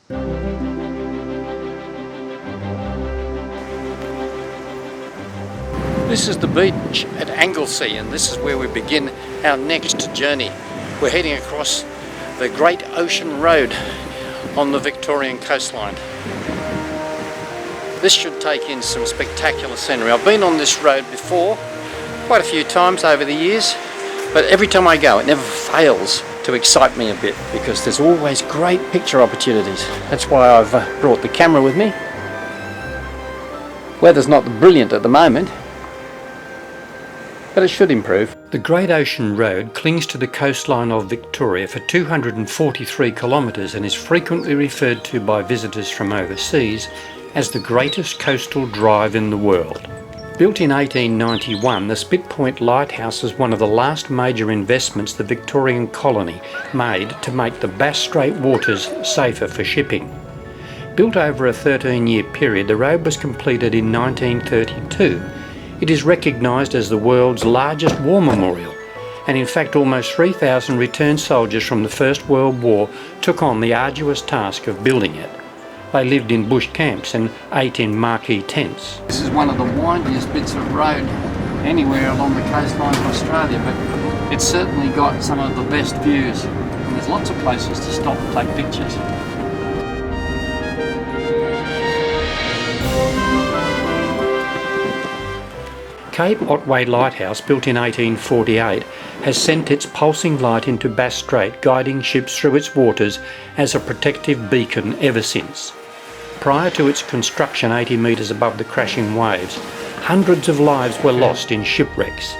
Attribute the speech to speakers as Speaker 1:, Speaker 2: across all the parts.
Speaker 1: This is the beach at Anglesey, and this is where we begin our next journey. We're heading across the Great Ocean Road on the Victorian coastline. This should take in some spectacular scenery. I've been on this road before, quite a few times over the years, but every time I go it never fails to excite me a bit because there's always great picture opportunities. That's why I've brought the camera with me. Weather's not brilliant at the moment, but it should improve. The Great Ocean Road clings to the coastline of Victoria for 243 kilometres and is frequently referred to by visitors from overseas as the greatest coastal drive in the world. Built in 1891, the Spit Point Lighthouse is one of the last major investments the Victorian colony made to make the Bass Strait waters safer for shipping. Built over a 13-year period, the road was completed in 1932. It is recognised as the world's largest war memorial, and in fact almost 3,000 returned soldiers from the First World War took on the arduous task of building it. They lived in bush camps and ate in marquee tents. This is one of the windiest bits of road anywhere along the coastline of Australia, but it's certainly got some of the best views, and there's lots of places to stop and take pictures. Cape Otway Lighthouse, built in 1848, has sent its pulsing light into Bass Strait, guiding ships through its waters as a protective beacon ever since. Prior to its construction 80 metres above the crashing waves, hundreds of lives were lost in shipwrecks.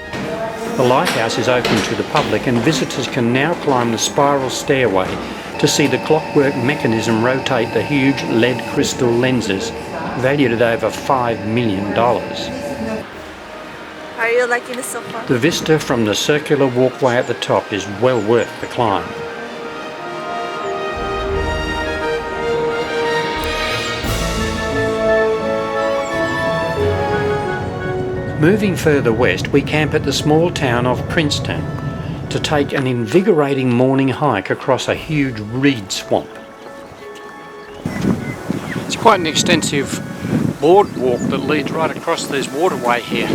Speaker 1: The lighthouse is open to the public and visitors can now climb the spiral stairway to see the clockwork mechanism rotate the huge lead crystal lenses, valued at over $5 million.
Speaker 2: Are you liking it so far?
Speaker 1: The vista from the circular walkway at the top is well worth the climb. Moving further west, we camp at the small town of Princetown to take an invigorating morning hike across a huge reed swamp. It's quite an extensive boardwalk that leads right across this waterway here.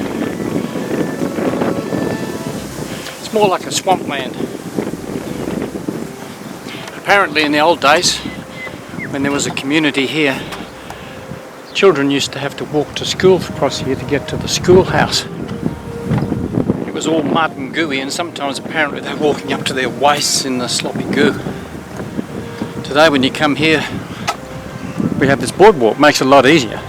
Speaker 1: More like a swampland. Apparently in the old days, when there was a community here, children used to have to walk to school across here to get to the schoolhouse. It was all mud and gooey, and sometimes apparently they're walking up to their waists in the sloppy goo. Today when you come here, we have this boardwalk, makes it a lot easier.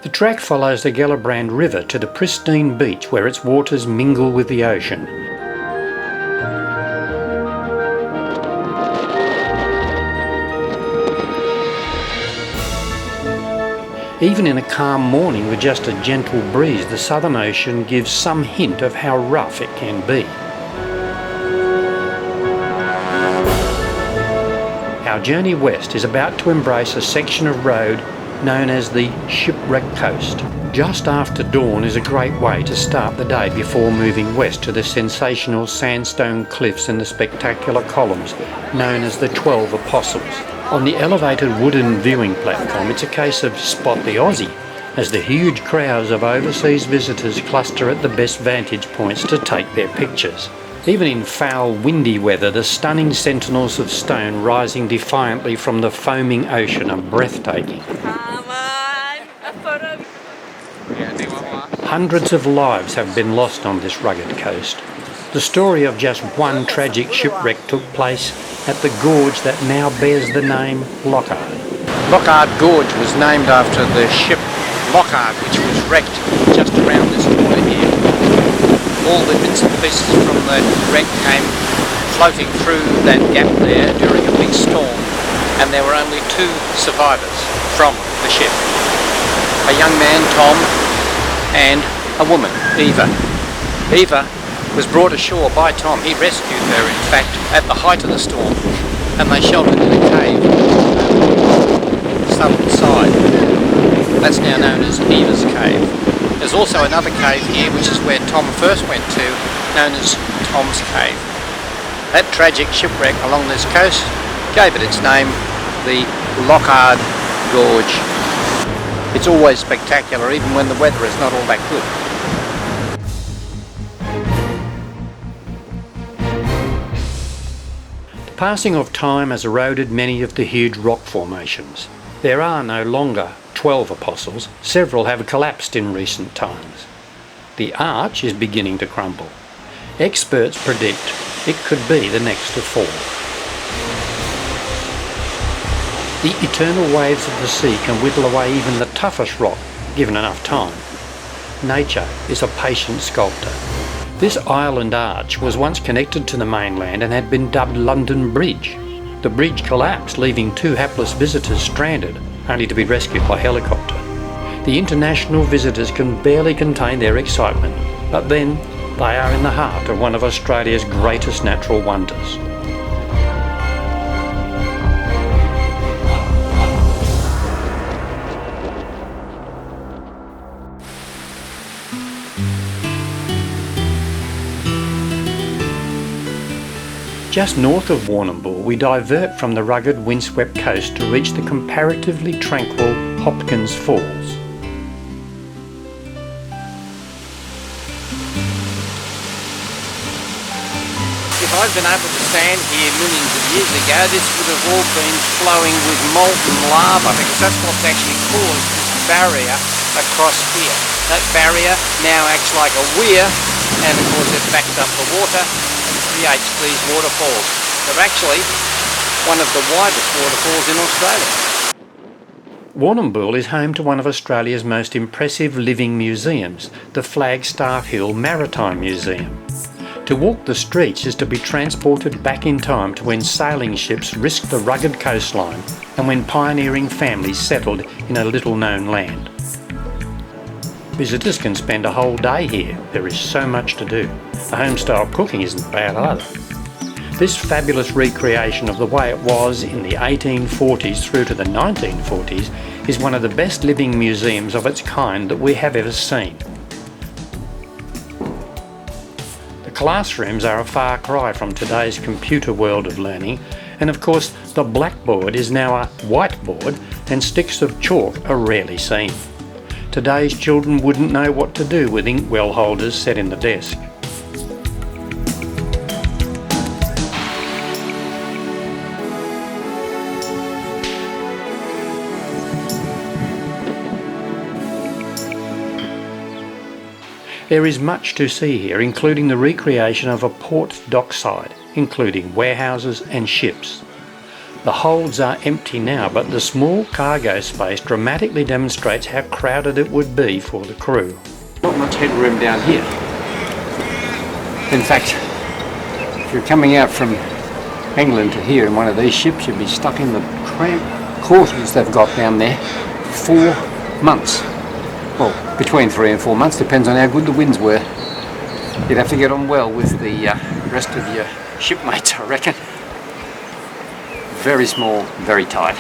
Speaker 1: The track follows the Gellibrand River to the pristine beach where its waters mingle with the ocean. Even in a calm morning with just a gentle breeze, the Southern Ocean gives some hint of how rough it can be. Our journey west is about to embrace a section of road known as the Shipwreck Coast. Just after dawn is a great way to start the day before moving west to the sensational sandstone cliffs and the spectacular columns known as the 12 Apostles. On the elevated wooden viewing platform, it's a case of spot the Aussie, as the huge crowds of overseas visitors cluster at the best vantage points to take their pictures. Even in foul, windy weather, the stunning sentinels of stone rising defiantly from the foaming ocean are breathtaking. Hundreds of lives have been lost on this rugged coast. The story of just one tragic shipwreck took place at the gorge that now bears the name Lockhart. Lockhart Gorge was named after the ship Lockhart, which was wrecked just around this corner here. All the bits and pieces from the wreck came floating through that gap there during a big storm, and there were only 2 survivors from the ship. A young man, Tom, and a woman, Eva. Eva was brought ashore by Tom. He rescued her, in fact, at the height of the storm, and they sheltered in a cave on the southern side. That's now known as Eva's Cave. There's also another cave here, which is where Tom first went to, known as
Speaker 2: Tom's Cave. That tragic shipwreck along this coast gave it its name, the Lockhart Gorge. It's always spectacular even when the weather is not all that good.
Speaker 1: The passing of time has eroded many of the huge rock formations. There are no longer 12 apostles, several have collapsed in recent times. The arch is beginning to crumble. Experts predict it could be the next to fall. The eternal waves of the sea can whittle away even the toughest rock, given enough time. Nature is a patient sculptor. This island arch was once connected to the mainland and had been dubbed London Bridge. The bridge collapsed, leaving 2 hapless visitors stranded, only to be rescued by helicopter. The international visitors can barely contain their excitement, but then they are in the heart of one of Australia's greatest natural wonders. Just north of Warrnambool, we divert from the rugged windswept coast to reach the comparatively tranquil Hopkins Falls.
Speaker 2: If I'd been able to stand here millions of years ago, this would have all been flowing with molten lava, because that's what's actually caused this barrier across here. That barrier now acts like a weir, and of course it backs up the water and creates these waterfalls. They're actually one of the widest waterfalls in Australia.
Speaker 1: Warrnambool is home to one of Australia's most impressive living museums, the Flagstaff Hill Maritime Museum. To walk the streets is to be transported back in time to when sailing ships risked the rugged coastline and when pioneering families settled in a little-known land. Visitors can spend a whole day here. There is so much to do. The home-style cooking isn't bad either. This fabulous recreation of the way it was in the 1840s through to the 1940s is one of the best living museums of its kind that we have ever seen. The classrooms are a far cry from today's computer world of learning, and of course the blackboard is now a whiteboard and sticks of chalk are rarely seen. Today's children wouldn't know what to do with inkwell holders set in the desk. There is much to see here, including the recreation of a port dockside, including warehouses and ships. The holds are empty now, but the small cargo space dramatically demonstrates how crowded it would be for the crew.
Speaker 3: Not much headroom down here. In fact, if you're coming out from England to here in one of these ships, you'd be stuck in the cramped quarters they've got down there for 4 months. Well, between 3 and 4 months, depends on how good the winds were. You'd have to get on well with the rest of your shipmates, I reckon. Very small, very tight.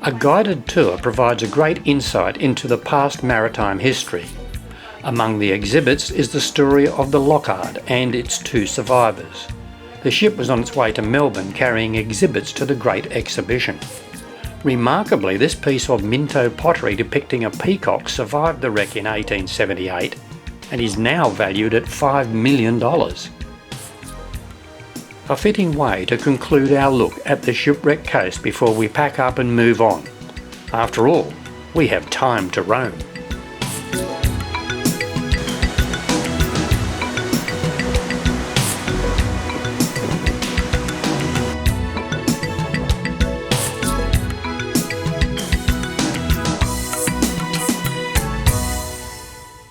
Speaker 1: A guided tour provides a great insight into the past maritime history. Among the exhibits is the story of the Lockhart and its 2 survivors. The ship was on its way to Melbourne carrying exhibits to the Great Exhibition. Remarkably, this piece of Minto pottery depicting a peacock survived the wreck in 1878 and is now valued at $5 million. A fitting way to conclude our look at the Shipwreck Coast before we pack up and move on. After all, we have time to roam.